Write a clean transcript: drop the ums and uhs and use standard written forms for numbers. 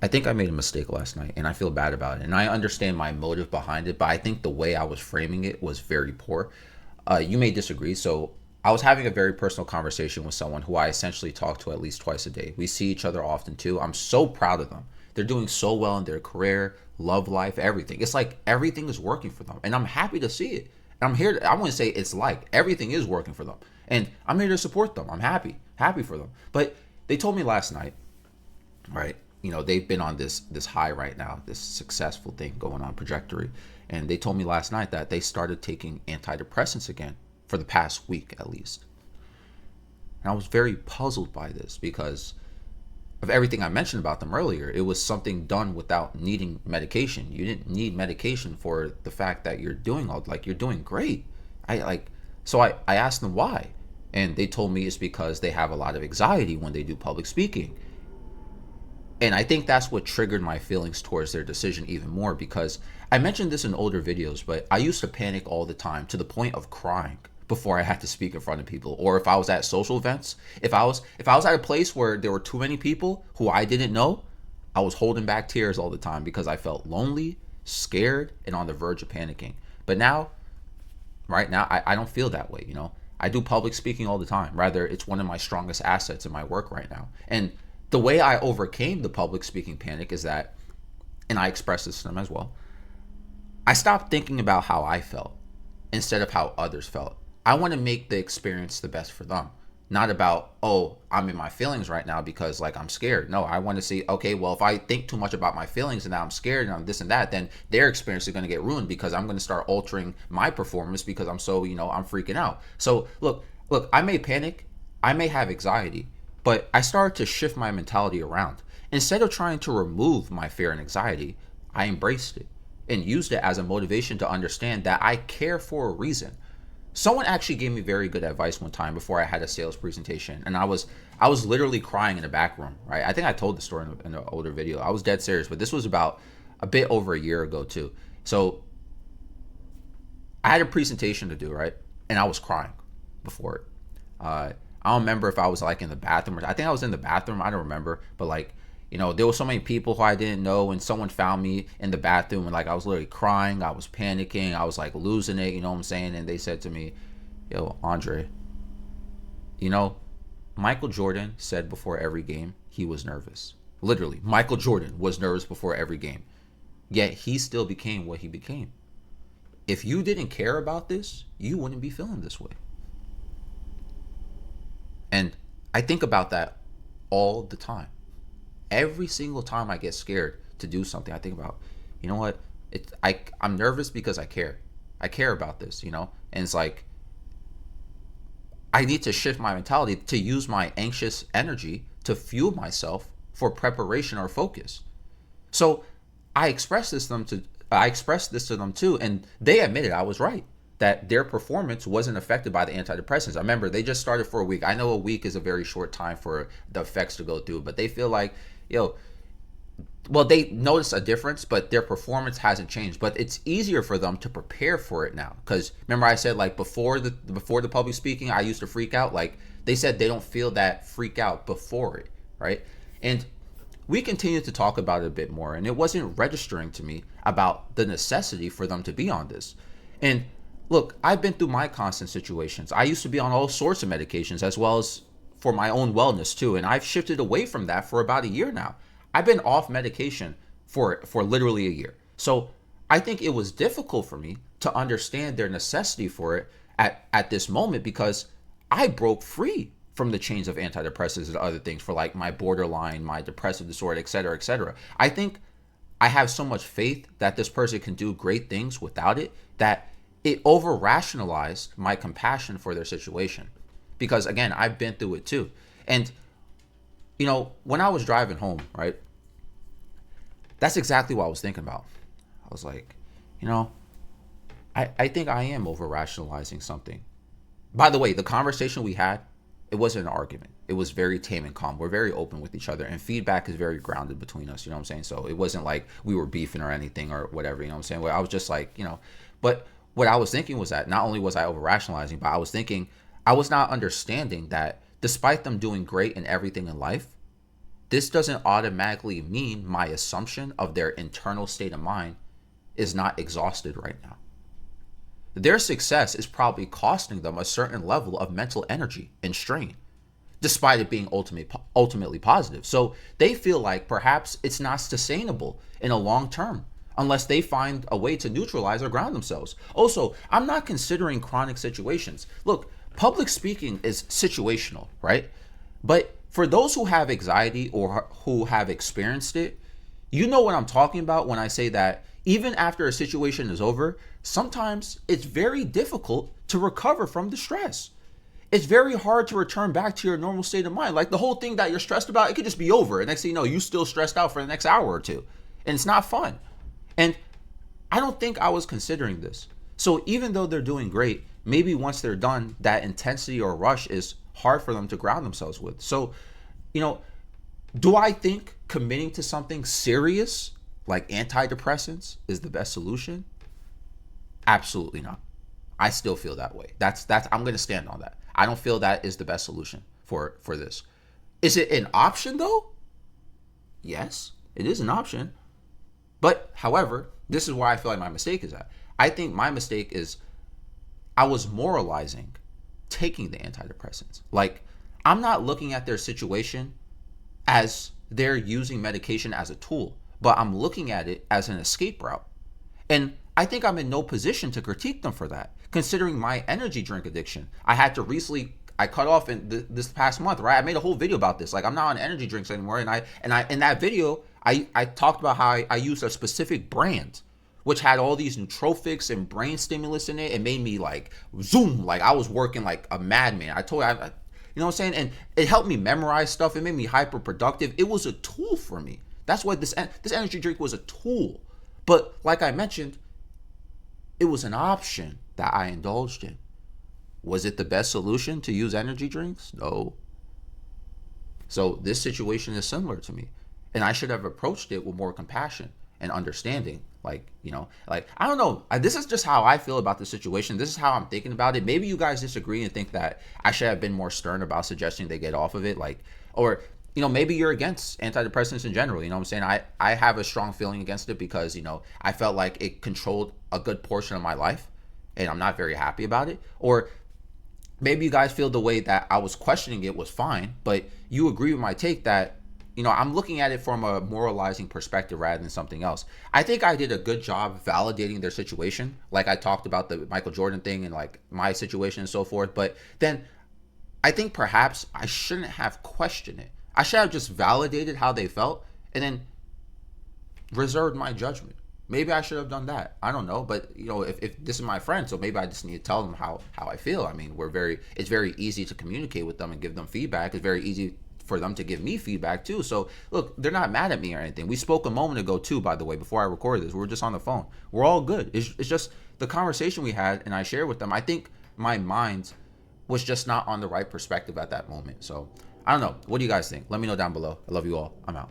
I think I made a mistake last night and I feel bad about it. And I understand my motive behind it, but I think the way I was framing it was very poor. You may disagree. So I was having a very personal conversation with someone who I essentially talk to at least twice a day. We see each other often too. I'm so proud of them. They're doing so well in their career, love life, everything. It's like everything is working for them. And I'm happy to see it. And I'm here to, I want to say it's like everything is working for them. And I'm here to support them. I'm happy for them. But they told me last night, right? They've been on this high right now, this successful thing going on trajectory, and they told me last night that they started taking antidepressants again for the past week at least. And I was very puzzled by this because of everything I mentioned about them earlier. It was something done without needing medication. You didn't need medication for the fact that you're doing great. I asked them why, and they told me it's because they have a lot of anxiety when they do public speaking. And I think that's what triggered my feelings towards their decision even more, because I mentioned this in older videos, but I used to panic all the time to the point of crying before I had to speak in front of people. Or if I was at social events, if I was at a place where there were too many people who I didn't know, I was holding back tears all the time because I felt lonely, scared, and on the verge of panicking. But now, right now, I don't feel that way. I do public speaking all the time. Rather, it's one of my strongest assets in my work right now. And the way I overcame the public speaking panic is that, and I expressed this to them as well, I stopped thinking about how I felt instead of how others felt. I want to make the experience the best for them. Not about, oh, I'm in my feelings right now because like I'm scared. No, I want to see, okay, well, if I think too much about my feelings and now I'm scared and I'm this and that, then their experience is going to get ruined because I'm going to start altering my performance because I'm so, I'm freaking out. So look, I may panic, I may have anxiety, but I started to shift my mentality around. Instead of trying to remove my fear and anxiety, I embraced it and used it as a motivation to understand that I care for a reason. Someone actually gave me very good advice one time before I had a sales presentation, and I was literally crying in the back room, right? I think I told the story in an older video. I was dead serious, but this was about a bit over a year ago too. So I had a presentation to do, right? And I was crying before it. I don't remember if I was like in the bathroom, or I think I was in the bathroom. I don't remember, but like, there were so many people who I didn't know, and someone found me in the bathroom, and like I was literally crying, I was panicking, I was like losing it. You know what I'm saying? And they said to me, "Yo, Andre, you know, Michael Jordan said before every game he was nervous. Literally, Michael Jordan was nervous before every game. Yet he still became what he became. If you didn't care about this, you wouldn't be feeling this way." And I think about that all the time. Every single time I get scared to do something, I think about, you know what? I'm nervous because I care. I care about this, And it's like I need to shift my mentality to use my anxious energy to fuel myself for preparation or focus. So I expressed this to them too, and they admitted I was right, that their performance wasn't affected by the antidepressants. I remember they just started for a week. I know a week is a very short time for the effects to go through, but they feel like, yo, well, they notice a difference, but their performance hasn't changed. But it's easier for them to prepare for it now, because remember I said like before the public speaking, I used to freak out. Like they said, they don't feel that freak out before it, right? And we continued to talk about it a bit more, and it wasn't registering to me about the necessity for them to be on this. And look, I've been through my constant situations. I used to be on all sorts of medications as well as for my own wellness too, and I've shifted away from that for about a year now. I've been off medication for literally a year. So I think it was difficult for me to understand their necessity for it at this moment, because I broke free from the chains of antidepressants and other things for like my borderline, my depressive disorder, et cetera, et cetera. I think I have so much faith that this person can do great things without it, that it over rationalized my compassion for their situation. Because again, I've been through it too. And, when I was driving home, right, that's exactly what I was thinking about. I was like, I think I am over rationalizing something. By the way, the conversation we had, it wasn't an argument. It was very tame and calm. We're very open with each other, and feedback is very grounded between us. You know what I'm saying? So it wasn't like we were beefing or anything or whatever. You know what I'm saying? Where I was just like, but what I was thinking was that not only was I over rationalizing, but I was thinking I was not understanding that despite them doing great in everything in life, this doesn't automatically mean my assumption of their internal state of mind is not exhausted right now. Their success is probably costing them a certain level of mental energy and strain, despite it being ultimately positive. So they feel like perhaps it's not sustainable in a long term unless they find a way to neutralize or ground themselves. Also, I'm not considering chronic situations. Look, public speaking is situational, right? But for those who have anxiety or who have experienced it, you know what I'm talking about when I say that even after a situation is over, sometimes it's very difficult to recover from the stress. It's very hard to return back to your normal state of mind. Like the whole thing that you're stressed about, it could just be over. And next thing you know, you still stressed out for the next hour or two. And it's not fun. And I don't think I was considering this. So even though they're doing great, maybe once they're done, that intensity or rush is hard for them to ground themselves with. So, you know, do I think committing to something serious like antidepressants is the best solution? Absolutely not. I still feel that way. That's I'm going to stand on that. I don't feel that is the best solution for this. Is it an option though? Yes, it is an option. But however, this is where I feel like my mistake is at. I think my mistake is I was moralizing taking the antidepressants. Like, I'm not looking at their situation as they're using medication as a tool, but I'm looking at it as an escape route. And I think I'm in no position to critique them for that, considering my energy drink addiction. I cut off in this past month, right? I made a whole video about this. Like, I'm not on energy drinks anymore. And I in that video, I talked about how I used a specific brand, which had all these nootropics and brain stimulants in it. It made me like zoom, like I was working like a madman. You know what I'm saying? And it helped me memorize stuff. It made me hyper productive. It was a tool for me. That's what this energy drink was, a tool. But like I mentioned, it was an option that I indulged in. Was it the best solution to use energy drinks? No. So this situation is similar to me. And I should have approached it with more compassion and understanding. Like, you know, like, I don't know. This is just how I feel about the situation. This is how I'm thinking about it. Maybe you guys disagree and think that I should have been more stern about suggesting they get off of it. Like, or, you know, maybe you're against antidepressants in general. You know what I'm saying? I have a strong feeling against it because, you know, I felt like it controlled a good portion of my life and I'm not very happy about it. Or maybe you guys feel the way that I was questioning it was fine, but you agree with my take that, you know, I'm looking at it from a moralizing perspective rather than something else. I think I did a good job validating their situation. Like I talked about the Michael Jordan thing and like my situation and so forth. But then I think perhaps I shouldn't have questioned it. I should have just validated how they felt and then reserved my judgment. Maybe I should have done that. I don't know. But, you know, if this is my friend, so maybe I just need to tell them how I feel. I mean, it's very easy to communicate with them and give them feedback. It's very easy for them to give me feedback too. So look, they're not mad at me or anything. We spoke a moment ago too, by the way, before I recorded this. We were just on the phone. We're all good. It's just the conversation we had and I shared with them. I think my mind was just not on the right perspective at that moment. So I don't know. What do you guys think? Let me know down below. I love you all. I'm out.